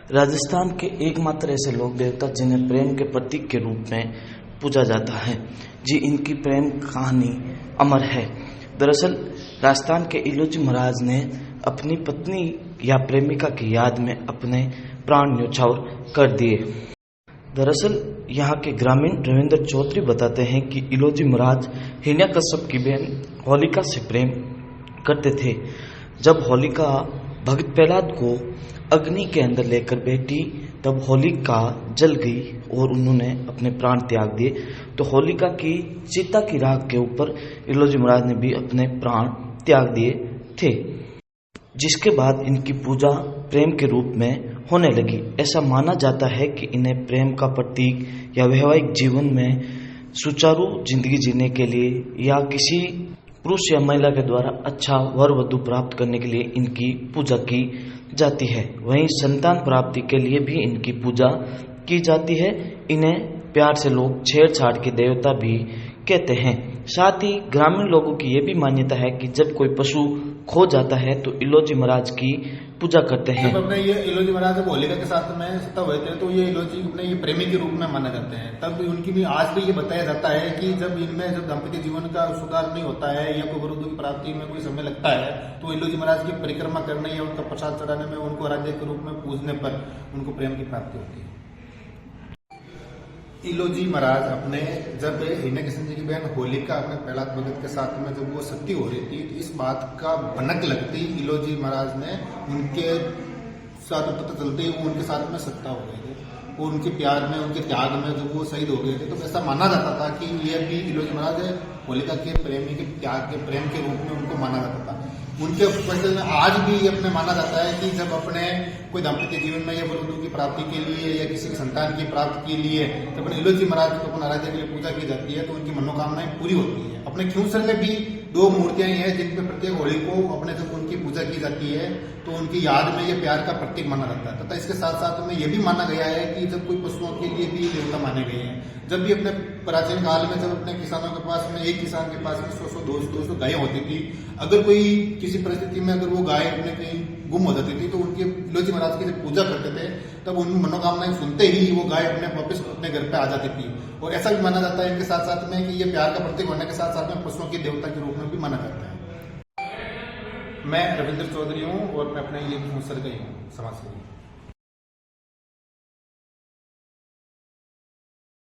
राजस्थान के एकमात्र ऐसे लोक देवता जिन्हें प्रेम के प्रतीक के रूप में पूजा जाता है। जी, इनकी प्रेम कहानी अमर है। दरअसल राजस्थान के इलोजी महाराज ने अपनी पत्नी या प्रेमिका की याद में अपने प्राण न्यौछावर कर दिए। दरअसल यहाँ के ग्रामीण रविंद्र चौधरी बताते हैं कि इलोजी महाराज हिरण्यकश्यप की बहन होलिका से प्रेम करते थे। जब होलिका भक्त प्रहलाद को अग्नि के अंदर लेकर बैठी तब होलिका जल गई और उन्होंने अपने प्राण त्याग दिए। तो होलिका की चिता की राख के ऊपर इलोजी महाराज ने भी अपने प्राण त्याग दिए थे, जिसके बाद इनकी पूजा प्रेम के रूप में होने लगी। ऐसा माना जाता है कि इन्हें प्रेम का प्रतीक या वैवाहिक जीवन में सुचारू जिंदगी जीने के लिए या किसी पुरुष या महिला के द्वारा अच्छा वर वधु प्राप्त करने के लिए इनकी पूजा की जाती है। वहीं संतान प्राप्ति के लिए भी इनकी पूजा की जाती है। इन्हें प्यार से लोग छेड़छाड़ के देवता भी कहते हैं। साथ ही ग्रामीण लोगों की यह भी मान्यता है कि जब कोई पशु खो जाता है तो इलोजी महाराज की पूजा करते हैं। जब अपने ये इलोजी महाराज जब होलिका के साथ में सत्ता हुए थे तो ये इलोजी अपने ये प्रेमी के रूप में माने जाते हैं। तब उनकी भी आज भी ये बताया जाता है कि जब इनमें जब दाम्पत्य जीवन का सुधार नहीं होता है या कोई वरुदों की प्राप्ति में कोई समय लगता है तो इलोजी महाराज की परिक्रमा करने या उनका प्रसाद चढ़ाने में, उनको आराध्य के रूप में पूजने पर उनको प्रेम की प्राप्ति होती है। इलोजी महाराज अपने जब हिरण्यकश्यप की बहन होलिका अपने प्रहलाद भगत के साथ में जब वो सती हो रही थी तो इस बात का भनक लगती इलोजी महाराज ने उनके साथ पता चलते ही वो उनके साथ में सत्ता हो गए थे और उनके प्यार में, उनके त्याग में जब वो शहीद हो गए थे तो ऐसा माना जाता था कि ये भी इलोजी महाराज होलिका के प्रेमी के त्याग के प्रेम के रूप में उनको माना जाता था। उनके वैसे आज भी अपने माना जाता है कि जब अपने कोई दाम्पत्य जीवन में या वरुदों की प्राप्ति के लिए या किसी के संतान की प्राप्ति के लिए जब अपने इलोजी महाराज को अपने आराध्य के लिए पूजा की जाती है तो उनकी मनोकामनाएं पूरी होती है। अपने खियूसर में भी 2 मूर्तियां हैं जिनपे प्रत्येक होली को अपने जब उनकी पूजा की जाती है तो उनकी याद में ये प्यार का प्रतीक माना जाता है। तथा इसके साथ साथ में यह भी माना गया है कि जब कोई पशुओं के लिए भी देवता माने गए हैं। जब भी अपने प्राचीन काल में जब अपने किसानों के पास में एक किसान के पास में 100-200 गायें होती थी, अगर कोई किसी परिस्थिति में अगर वो गाय अपने कहीं गुम हो जाती थी तो उनके इलोजी महाराज की जब पूजा करते थे तब उन मनोकामनाएं सुनते ही वो गाय अपने वापस अपने घर पे आ जाती थी। और ऐसा भी माना जाता है इनके साथ साथ में कि ये प्यार का प्रतीक होने के साथ साथ में पशुओं की देवता के रूप में भी माना जाता है। मैं रविंद्र चौधरी हूँ और मैं अपने ये खियूसर का ही हूँ समाज सेवी।